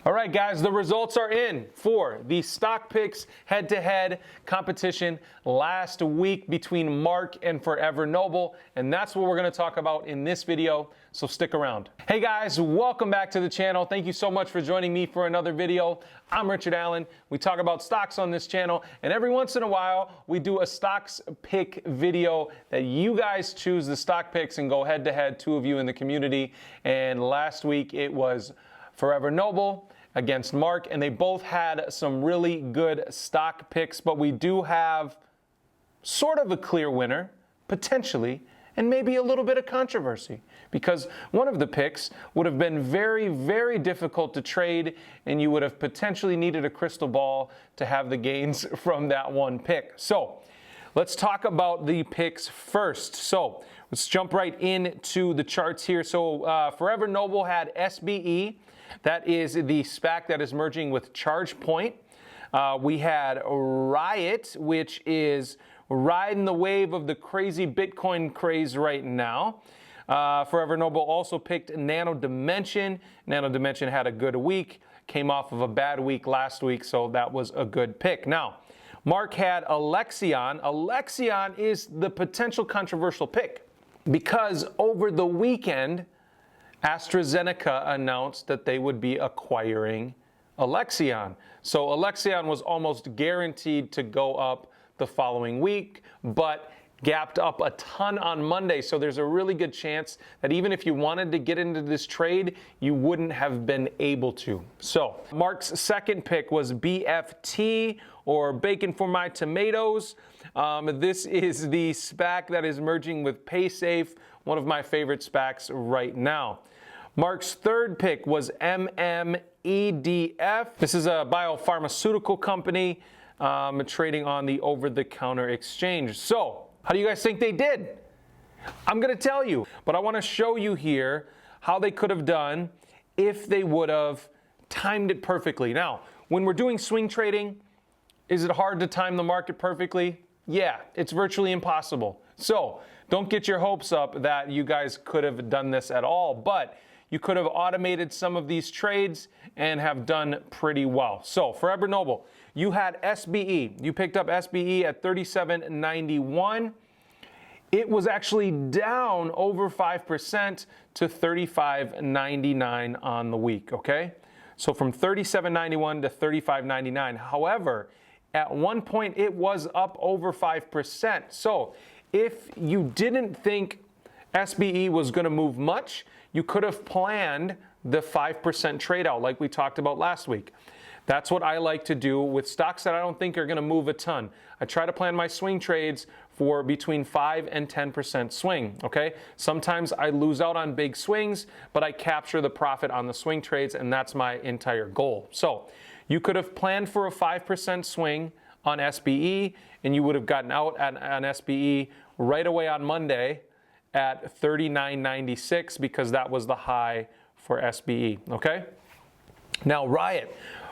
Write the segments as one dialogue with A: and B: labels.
A: All right, guys, the results are in for the stock picks head-to-head competition last week between Marc and Forever Noble, and that's what we're going to talk about in this video, so stick around. Hey guys, welcome back to the channel. Thank you so much for joining me for another video. I'm Richard Allen. We talk about stocks on this channel, and every once in a while, we do a stocks pick video that you guys choose the stock picks and go head-to-head, two of you in the community, and last week it was Forever Noble against Marc, and they both had some really good stock picks, but we do have sort of a clear winner, potentially, and maybe a little bit of controversy, because one of the picks would have been very, very difficult to trade, and you would have potentially needed a crystal ball to have the gains from that one pick. So let's talk about the picks first. So let's jump right into the charts here. So Forever Noble had SBE. That is the SPAC that is merging with ChargePoint. We had RIOT, which is riding the wave of the crazy Bitcoin craze right now. Forever Noble also picked Nano Dimension. Nano Dimension had a good week, came off of a bad week last week, so that was a good pick. Now, Marc had Alexion. Alexion is the potential controversial pick because over the weekend, AstraZeneca announced that they would be acquiring Alexion. So Alexion was almost guaranteed to go up the following week, but gapped up a ton on Monday. So there's a really good chance that even if you wanted to get into this trade, you wouldn't have been able to. So Marc's second pick was BFT, or Bacon for My Tomatoes. This is the SPAC that is merging with PaySafe, one of my favorite SPACs right now. Marc's third pick was MMEDF. This is a biopharmaceutical company trading on the over-the-counter exchange. So, how do you guys think they did? I'm going to tell you, but I want to show you here how they could have done if they would have timed it perfectly. Now, when we're doing swing trading, is it hard to time the market perfectly? Yeah, it's virtually impossible. So, don't get your hopes up that you guys could have done this at all, but you could have automated some of these trades and have done pretty well. So, Forever Noble, you had SBE. You picked up SBE at $37.91. It was actually down over 5% to $35.99 on the week, okay? So from $37.91 to $35.99. However, at one point it was up over 5%. So if you didn't think SBE was going to move much, you could have planned the 5% trade out like we talked about last week. That's what I like to do with stocks that I don't think are going to move a ton. I try to plan my swing trades for between 5 and 10% swing, okay? Sometimes I lose out on big swings, but I capture the profit on the swing trades, and that's my entire goal. So you could have planned for a 5% swing on SBE, and you would have gotten out on SBE right away on Monday at $39.96 because that was the high for SBE, okay? Now, RIOT.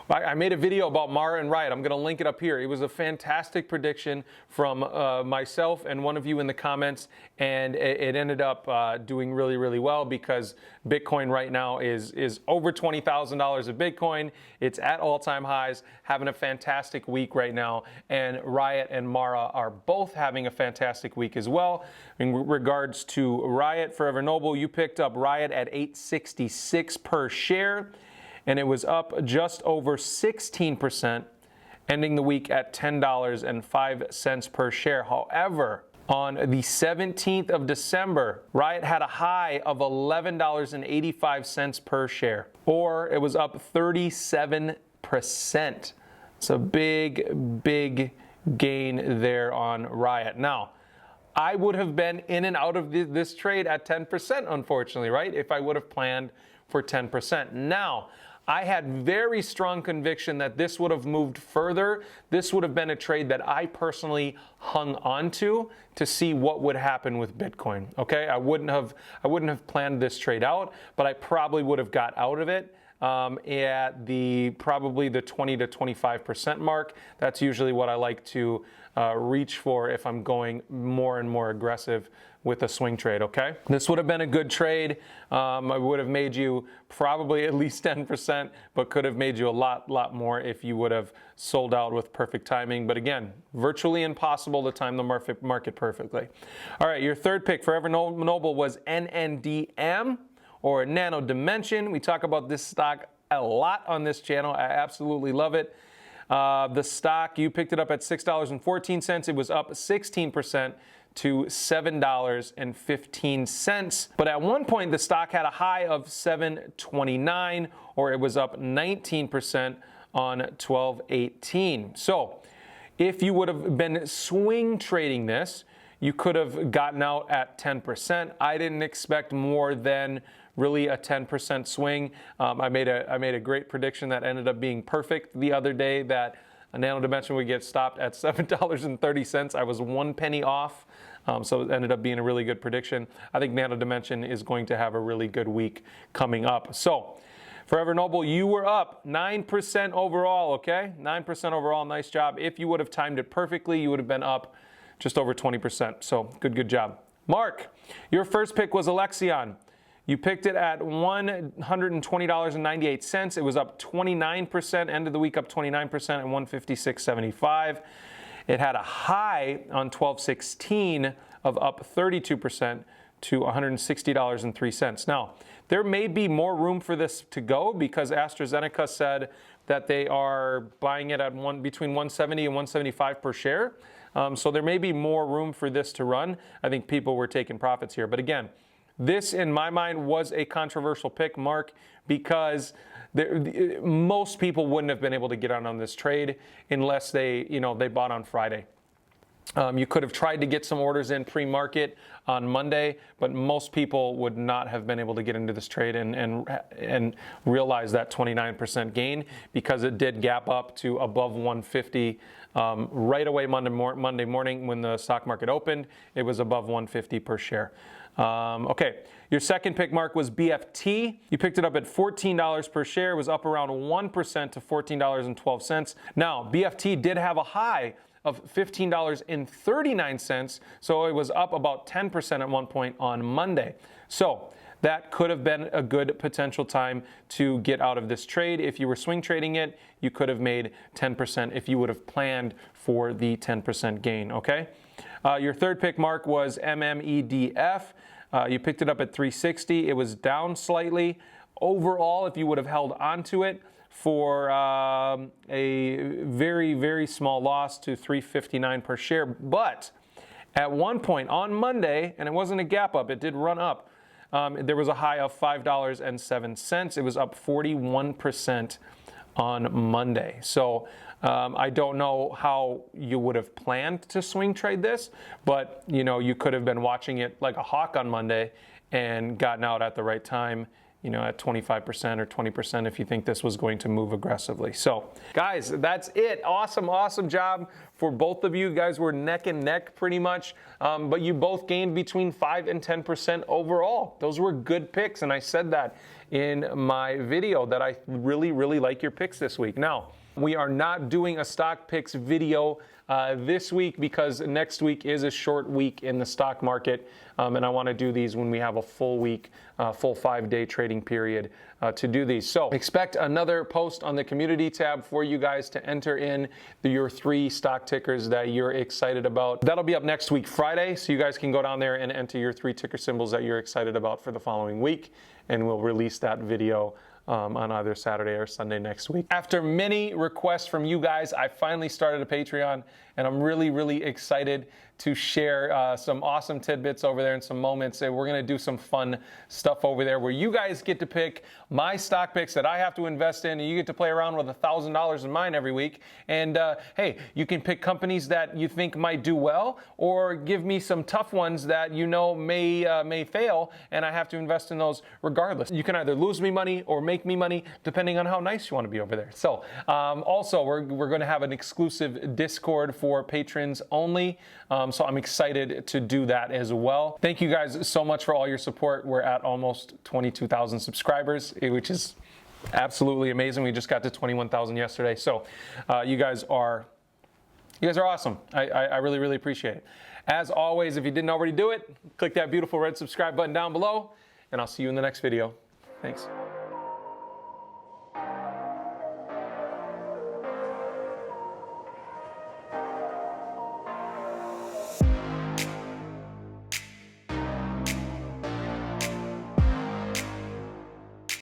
A: I made a video about Mara and RIOT. I'm going to link it up here. It was a fantastic prediction from myself and one of you in the comments, and it ended up doing really, really well because Bitcoin right now is over $20,000 of Bitcoin. It's at all-time highs, having a fantastic week right now, and RIOT and Mara are both having a fantastic week as well. In regards to RIOT, Forever Noble, you picked up RIOT at $8.66 per share. And it was up just over 16%, ending the week at $10.05 per share. However, on the 17th of December, RIOT had a high of $11.85 per share, or it was up 37%. It's a big, big gain there on RIOT. Now, I would have been in and out of this trade at 10%, unfortunately, right? If I would have planned for 10%. Now, I had very strong conviction that this would have moved further. This would have been a trade that I personally hung on to see what would happen with Bitcoin. Okay, I wouldn't have planned this trade out, but I probably would have got out of it at probably the 20 to 25% mark. That's usually what I like to reach for if I'm going more and more aggressive with a swing trade, okay? This would have been a good trade. I would have made you probably at least 10%, but could have made you a lot more if you would have sold out with perfect timing. But again, virtually impossible to time the market perfectly. All right, your third pick, Forever Noble, was NNDM, or Nano Dimension. We talk about this stock a lot on this channel. I absolutely love it. The stock, you picked it up at $6.14. It was up 16% to $7.15. But at one point, the stock had a high of $7.29, or it was up 19% on $12.18. So if you would have been swing trading this, you could have gotten out at 10%. I didn't expect more than really a 10% swing. I made a great prediction that ended up being perfect the other day, that a Nano Dimension would get stopped at $7.30. I was 1 penny off, so it ended up being a really good prediction. I think Nano Dimension is going to have a really good week coming up. So Forever Noble, you were up 9% overall, okay? 9% overall, nice job. If you would have timed it perfectly, you would have been up just over 20%. So good job. Mark, your first pick was Alexion. You picked it at $120.98. It was up 29%, end of the week up 29% at $156.75. It had a high on 12/16 of up 32% to $160.03. Now, there may be more room for this to go because AstraZeneca said that they are buying it at between $170 and $175 per share. So there may be more room for this to run. I think people were taking profits here. But again, this, in my mind, was a controversial pick, Mark, because most people wouldn't have been able to get on this trade unless they bought on Friday. You could have tried to get some orders in pre-market on Monday, but most people would not have been able to get into this trade and realize that 29% gain, because it did gap up to above 150 right away Monday morning when the stock market opened. It was above 150 per share. Okay, your second pick, Mark, was BFT. You picked it up at $14 per share. It was up around 1% to $14.12. Now, BFT did have a high of $15.39, so it was up about 10% at one point on Monday. So that could have been a good potential time to get out of this trade. If you were swing trading it, you could have made 10% if you would have planned for the 10% gain, okay? Your third pick, Mark, was MMEDF. You picked it up at $3.60. It was down slightly. Overall, if you would have held onto it for a very small loss to $3.59 per share. But at one point on Monday, and it wasn't a gap up, it did run up, there was a high of $5.07. It was up 41% on Monday. So I don't know how you would have planned to swing trade this, but you could have been watching it like a hawk on Monday and gotten out at the right time, at 25% or 20% if you think this was going to move aggressively. So guys, that's it. Awesome job for both of you. You guys were neck and neck pretty much, but you both gained between 5 and 10% overall. Those were good picks, and I said that in my video that I really like your picks this week. Now, we are not doing a stock picks video this week because next week is a short week in the stock market, and I want to do these when we have a full week, full 5-day trading period to do these. So expect another post on the community tab for you guys to enter in your 3 stock tickers that you're excited about. That'll be up next week, Friday, so you guys can go down there and enter your 3 ticker symbols that you're excited about for the following week, and we'll release that video on either Saturday or Sunday next week. After many requests from you guys, I finally started a Patreon, and I'm really excited to share some awesome tidbits over there and some moments. And we're gonna do some fun stuff over there where you guys get to pick my stock picks that I have to invest in, and you get to play around with $1,000 in mine every week. And hey, you can pick companies that you think might do well, or give me some tough ones that may fail, and I have to invest in those regardless. You can either lose me money or make me money, depending on how nice you want to be over there. So also, we're going to have an exclusive Discord for patrons only. So I'm excited to do that as well. Thank you guys so much for all your support. We're at almost 22,000 subscribers, which is absolutely amazing. We just got to 21,000 yesterday. So you guys are awesome. I really, really appreciate it. As always, if you didn't already do it, click that beautiful red subscribe button down below, and I'll see you in the next video. Thanks.